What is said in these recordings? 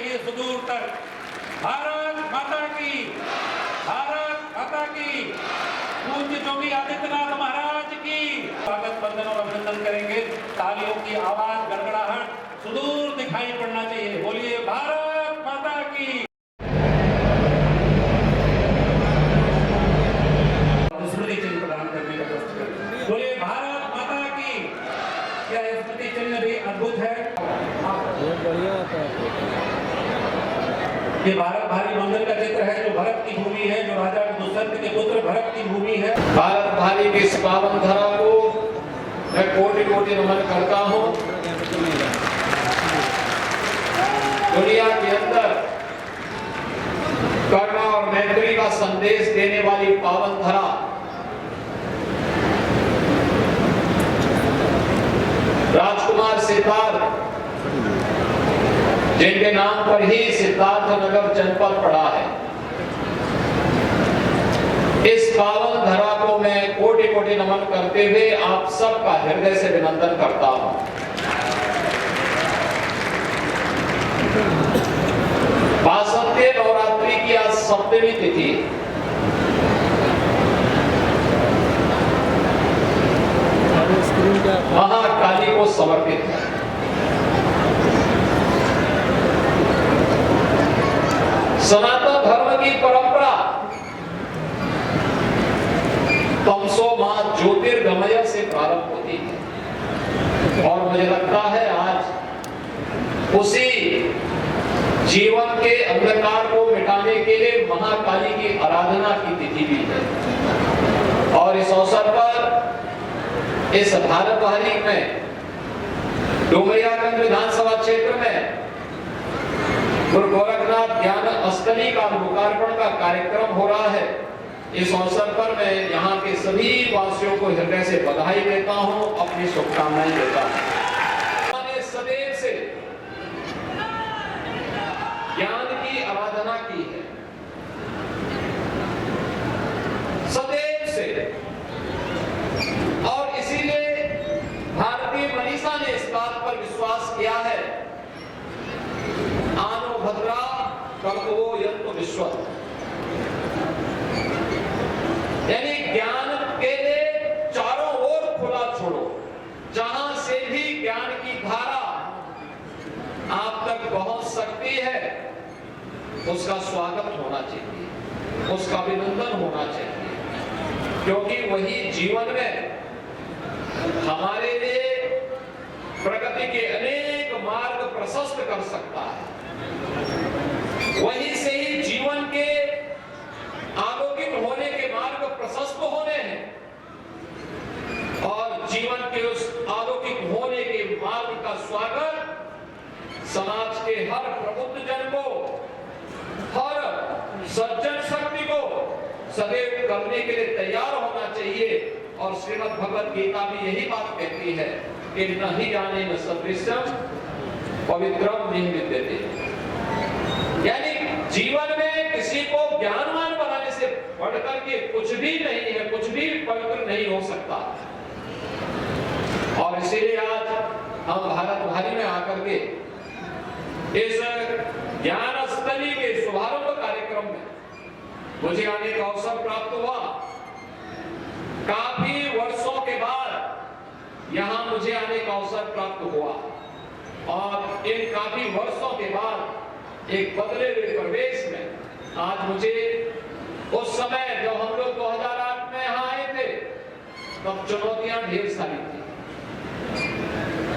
फैलिए सुदूर तक। भारत माता की, भारत माता की। पूज्य योगी आदित्यनाथ महाराज की स्वागत, वंदन और अभिनंदन करेंगे। तालियों की आवाज, गड़गड़ाहट सुदूर दिखाई पड़ना चाहिए। बोलिए भारत माता की। स्मृति चिन्ह प्रदान करने का प्रयास करें। बोलिए भारत माता की। क्या स्मृति चिन्ह भी अद्भुत है। बढ़िया था। ये भारत भारी मंदिर का चित्र है, जो भरत की भूमि है, जो राजा दुष्यंत के पुत्र भरत की भूमि है। भारत भारी की इस पावन धरा को मैं कोटि कोटि नमन करता हूँ। दुनिया के अंदर करुणा और मैत्री का संदेश देने वाली पावन धरा राजकुमार सिद्धार्थ, जिनके नाम पर ही सिद्धार्थनगर जनपद पड़ा है, इस पावन धरा को मैं कोटि कोटि नमन करते हुए आप सबका हृदय से अभिनंदन करता हूं। वासंती नवरात्रि की आज सप्तमी तिथि, महाकाली को समर्पित है। सनातन धर्म की परंपरा तमसो मां ज्योतिर्गमय से प्रारंभ होती है और मुझे लगता है आज उसी जीवन के अंधकार को मिटाने के लिए महाकाली की आराधना की तिथि भी है। और इस अवसर पर इस भारत भारी में डुमरियागंज विधानसभा क्षेत्र में गुरु गोरखनाथ ज्ञान अष्टमी का लोकार्पण का कार्यक्रम हो रहा है। इस अवसर पर मैं यहाँ के सभी वासियों को हृदय से बधाई देता हूँ, अपनी शुभकामनाएं देता हूँ। मैंने सदैव से ज्ञान की आराधना की है, सदैव से, और इसीलिए भारतीय मनीषा ने इस बात पर विश्वास किया है, आनो भद्रा कर्तवो यंतो विश्व, यानी ज्ञान के लिए चारों ओर खुला छोड़ो। जहां से भी ज्ञान की धारा आप तक पहुंच सकती है, उसका स्वागत होना चाहिए, उसका अभिनंदन होना चाहिए, क्योंकि वही जीवन में हमारे लिए प्रगति के अनेक मार्ग प्रशस्त कर सकता है। वहीं से ही जीवन के आलोकित होने के मार्ग प्रशस्त होने हैं और जीवन के उस आलोकित होने के मार्ग का स्वागत समाज के हर प्रबुद्ध जन को, हर सज्जन शक्ति को सदैव करने के लिए तैयार होना चाहिए। और श्रीमद् भगवत गीता भी यही बात कहती है कि नहीं जाने न सदृशम पवित्रम नहीं विद्यते, यानी जीवन में किसी को ज्ञानवान बनाने से बढ़कर के कुछ भी नहीं है, कुछ भी पवित्र नहीं हो सकता। और इसीलिए आज हम भारत भारी में आकर के इस ज्ञान अष्टमी के शुभारंभ कार्यक्रम में मुझे आने का अवसर प्राप्त हुआ। काफी वर्षों के बाद यहां मुझे आने का अवसर प्राप्त हुआ और इन काफी वर्षों के बाद एक बदले हुए प्रवेश में आज मुझे, उस समय जब हम लोग 2008 में यहाँ आए थे तब चुनौतियां ढेर सारी थी,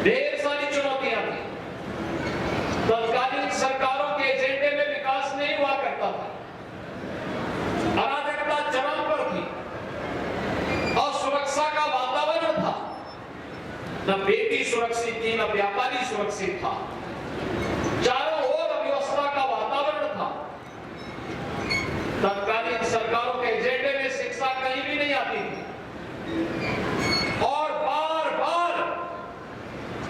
ढेर सारी चुनौतियां थी। तत्कालीन सरकारों के एजेंडे में विकास नहीं हुआ करता था, अराजकता चरम पर थी, असुरक्षा का वातावरण था, न बेटी सुरक्षित थी, न व्यापारी सुरक्षित था, चारों ओर अव्यवस्था का वातावरण था। तत्कालीन सरकारों के एजेंडे में शिक्षा कहीं भी नहीं आती थी और बार बार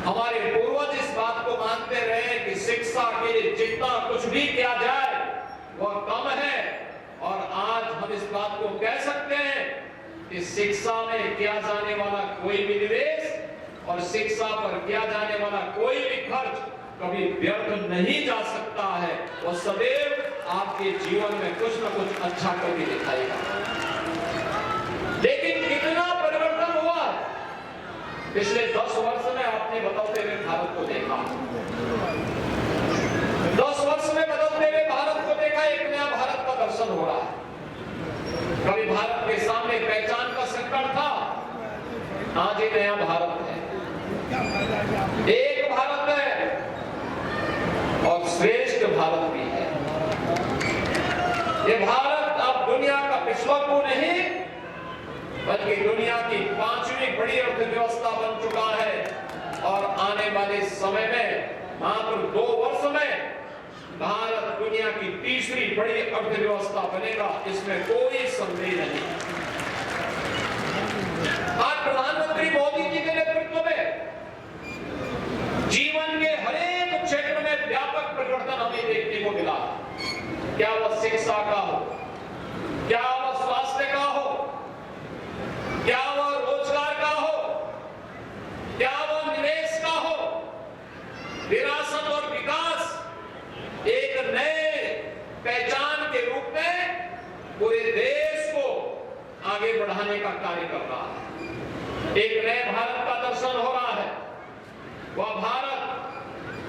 हमारे पूर्वज इस बात को मानते रहे कि शिक्षा के लिए जितना कुछ भी किया जाए वह कम है। और आज हम इस बात को कह सकते हैं कि शिक्षा में किया जाने वाला कोई भी निवेश और शिक्षा पर किया जाने वाला कोई भी खर्च कभी व्यर्थ नहीं जा सकता है, वो सदैव आपके जीवन में कुछ न कुछ अच्छा करके दिखाएगा। लेकिन कितना परिवर्तन हुआ पिछले 10 वर्ष में, आपने बदलते हुए भारत को देखा। 10 वर्ष में बदलते हुए भारत को देखा, एक नया भारत का दर्शन हो रहा है। कभी भारत के सामने पहचान का संकट था, आज ये नया भारत है, एक भारत है और श्रेष्ठ भारत भी है। ये भारत अब दुनिया का पिछवाड़ू नहीं, बल्कि दुनिया की 5वीं बड़ी अर्थव्यवस्था बन चुका है और आने वाले समय में मात्र 2 वर्ष में भारत दुनिया की 3री बड़ी अर्थव्यवस्था बनेगा, इसमें कोई संदेह नहीं। आज प्रधानमंत्री मोदी जी के नेतृत्व में जीवन के हर एक क्षेत्र में व्यापक परिवर्तन हमें देखने को मिला। क्या वह शिक्षा का हो, क्या वह स्वास्थ्य का हो, क्या वह रोजगार का हो, क्या वह निवेश का हो, विरासत और विकास एक नए पहचान के रूप में पूरे देश को आगे बढ़ाने का कार्य कर रहा है। एक नए भारत का दर्शन हो रहा है। वह भारत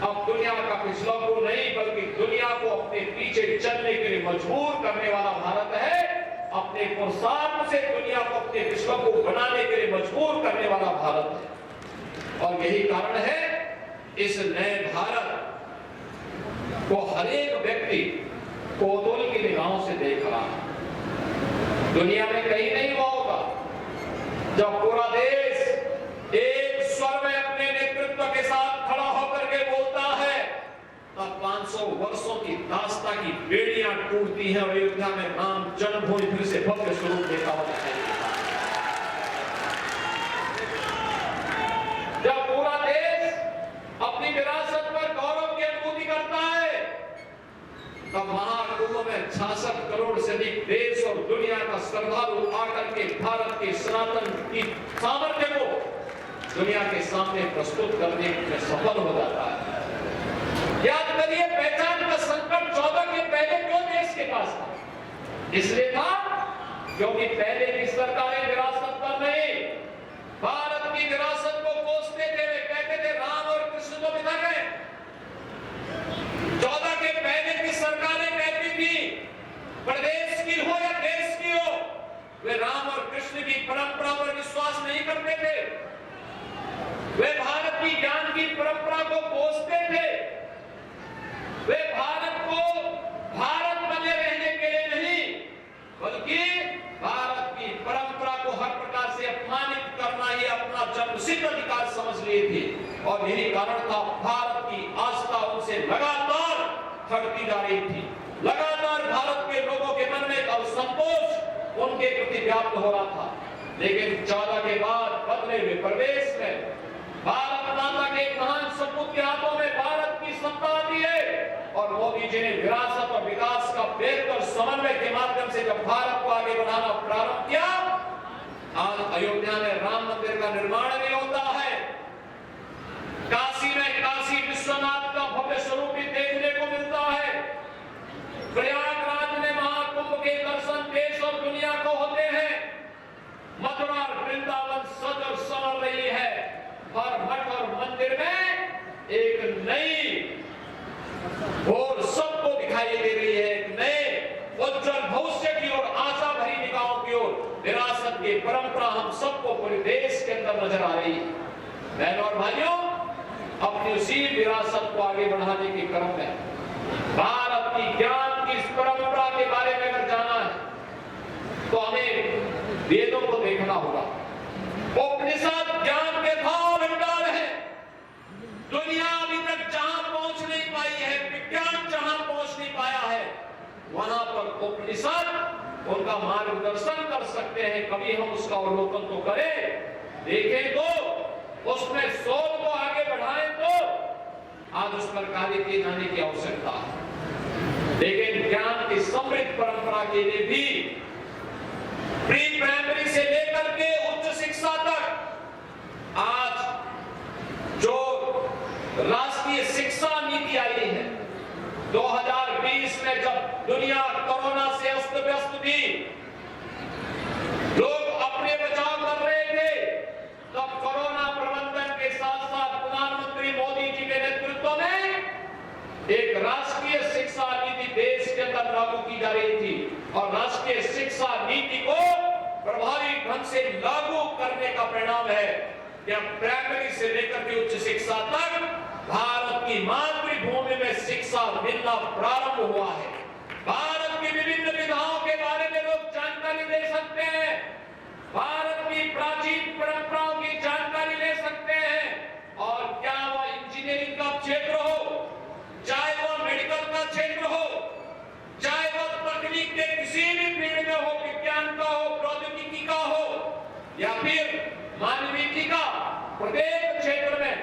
अब दुनिया का पिछवाड़ू नहीं, बल्कि दुनिया को अपने पीछे चलने के लिए मजबूर करने वाला भारत है। अपने पुरुषार्थ से दुनिया को अपने पिछवाड़ू बनाने के लिए मजबूर करने वाला भारत है। और यही कारण है इस नए भारत को हर एक व्यक्ति कौतूहल की निगाहों से देख रहा है। दुनिया में कहीं नहीं हुआ होगा जब पूरा देश एक स्वर में अपने नेतृत्व के साथ खड़ा होकर के बोलता है, तब 500 वर्षों की दास्ता की बेड़ियां टूटती हैं और अयोध्या में राम जन्मभूमि फिर से भव्य स्वरूप देखा हुआ है। जब पूरा देश अपनी विरासत पर गौरव की अनुभूति करता है, तब महाकुंभ में 66 करोड़ से अधिक देश और दुनिया का श्रद्धालु आकर के भारत के सनातन की सामर्थ्य को दुनिया के सामने प्रस्तुत करने में सफल हो जाता है। याद करिए, पहचान का संकट 14 के पहले क्यों देश के पास था? इसलिए था क्योंकि पहले की सरकारें विरासत पर नहीं, भारत की विरासत को कोसते थे। वे कहते थे राम और कृष्ण तो बिता गए। 14 के पहले की सरकारें कहती थी, प्रदेश की हो या देश की हो, वे राम और कृष्ण की परंपरा पर विश्वास नहीं करते थे। वे भारत की ज्ञान की परंपरा को कोसते थे। वे भारत को भारत बने रहने के लिए नहीं, बल्कि भारत की परंपरा को हर प्रकार से अपमानित करना ही अपना जन्मसिद्ध अधिकार समझ लिए थे। और यही कारण था भारत की आस्था उनसे लगातार थकती जा रही थी। लगातार भारत के लोगों के मन में एक असंतोष उनके प्रति व्याप्त हो रहा था। लेकिन 14 के बाद बदले हुए प्रदेश में भारत माता के महान सपूत के हाथों में भारत की सत्ता आती है और मोदी जी ने विरासत और विकास का बेहतर समन्वय के माध्यम से जब भारत को आगे बढ़ाना प्रारंभ किया, आज अयोध्या में राम मंदिर का निर्माण भी होता है। काशी में काशी विश्वनाथ का भव्य स्वरूप भी देखने को मिलता है। प्रयागराज में महाकुंभ के दर्शन देश और दुनिया को होते हैं। मथुरा वृंदावन सज और संवर रही है। हर मठ और मंदिर में एक नई और सबको दिखाई दे रही है, एक नए उज्जवल भविष्य की ओर, आशा भरी निगाहों की ओर विरासत की परंपरा हम सबको पूरे देश के अंदर नजर आ रही है। बहनों और भाइयों, अपनी उसी विरासत को आगे बढ़ाने के क्रम में भारत की ज्ञान की इस परंपरा के बारे में अगर जाना है तो हमें वेदों को देखना होगा। उपनिषद ज्ञान के भाव भंडार है। दुनिया अभी तक जहां पहुंच नहीं पाई है, विज्ञान जहां पहुंच नहीं पाया है, वहां पर उपनिषद उनका मार्गदर्शन कर सकते हैं। कभी हम उसका अवलोकन तो करें, देखें तो, उसमें शोध को आगे बढ़ाएं तो आज उस पर कार्य किए जाने की आवश्यकता है। लेकिन ज्ञान की समृद्ध परंपरा के लिए भी प्री प्राइमरी से लेकर के उच्च शिक्षा तक आज जो राष्ट्रीय शिक्षा दुनिया कोरोना से अस्त व्यस्त थी, लोग अपने बचाव कर रहे थे, तब कोरोना प्रबंधन के साथ साथ प्रधानमंत्री मोदी जी के नेतृत्व में एक राष्ट्रीय शिक्षा नीति देश के अंदर लागू की जा रही थी और राष्ट्रीय शिक्षा नीति को प्रभावी ढंग से लागू करने का परिणाम है कि अब प्राइमरी से लेकर के उच्च शिक्षा तक भारत की मातृभूमि में शिक्षा मिलना प्रारंभ हुआ है। भारत की विभिन्न विधाओं के बारे में लोग जानकारी ले सकते हैं, भारत की प्राचीन परंपराओं की जानकारी ले सकते हैं, और क्या वह इंजीनियरिंग का क्षेत्र हो, चाहे वह मेडिकल का क्षेत्र हो, चाहे वह तकनीक के किसी भी फील्ड में हो, विज्ञान का हो, प्रौद्योगिकी का हो या फिर मानविकी का, प्रत्येक क्षेत्र में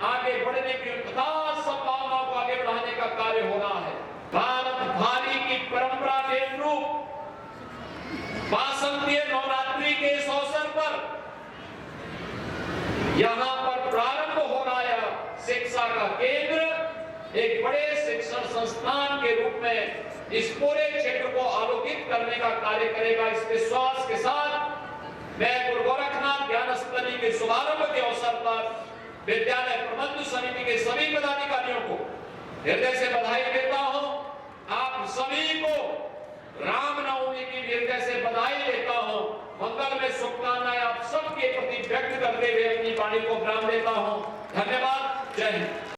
आगे बढ़ने की अथाह संभावनाओं को आगे बढ़ाने का कार्य हो रहा है। भारत भारी की परंपरा के अनुरूप वासंतीय नवरात्रि के इस अवसर पर यहां पर प्रारंभ हो रहा है शिक्षा का केंद्र, एक बड़े शिक्षण संस्थान के रूप में इस पूरे क्षेत्र को आलोकित करने का कार्य करेगा। इस विश्वास के साथ मैं गुरु गोरखनाथ ज्ञान स्थली के शुभारंभ के अवसर पर विद्यालय प्रबंध समिति के सभी पदाधिकारियों को हृदय से बधाई देता हूं। आप सभी को रामनवमी की हृदय से बधाई देता हूं। मंगल में शुभकामनाएं आप सबके प्रति व्यक्त करते हुए अपनी वाणी को विराम देता हूं। धन्यवाद। जय हिंद।